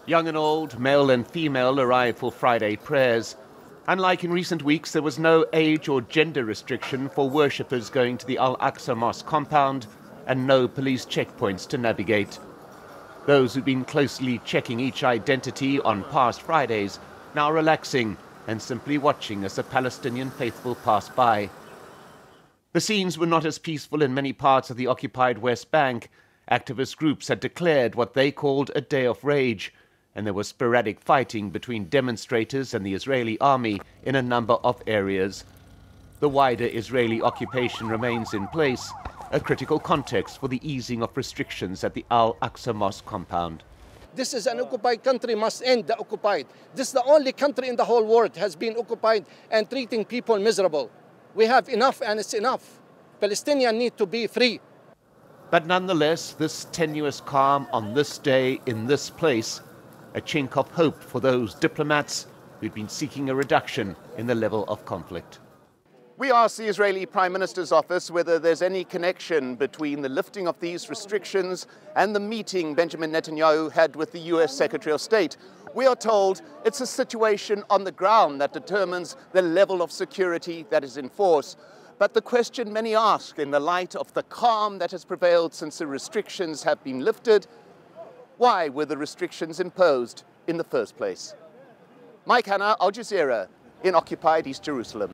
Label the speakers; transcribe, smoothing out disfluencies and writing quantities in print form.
Speaker 1: Young and old, male and female arrived for Friday prayers. Unlike in recent weeks, there was no age or gender restriction for worshippers going to the Aqsa Mosque compound and no police checkpoints to navigate. Those who'd been closely checking each identity on past Fridays now relaxing and simply watching as the Palestinian faithful pass by. The scenes were not as peaceful in many parts of the occupied West Bank. Activist groups had declared what they called a day of rage, and there was sporadic fighting between demonstrators and the Israeli army in a number of areas. The wider Israeli occupation remains in place, a critical context for the easing of restrictions at the Al-Aqsa Mosque compound.
Speaker 2: This is an occupied country, must end the occupied. This is the only country in the whole world has been occupied and treating people miserable. We have enough and it's enough. Palestinians need to be free.
Speaker 1: But nonetheless, this tenuous calm on this day in this place, a chink of hope for those diplomats who've been seeking a reduction in the level of conflict.
Speaker 3: We asked the Israeli Prime Minister's office whether there's any connection between the lifting of these restrictions and the meeting Benjamin Netanyahu had with the US Secretary of State. We are told it's a situation on the ground that determines the level of security that is in force. But the question many ask in the light of the calm that has prevailed since the restrictions have been lifted, why were the restrictions imposed in the first place? Mike Hanna, Al Jazeera, in occupied East Jerusalem.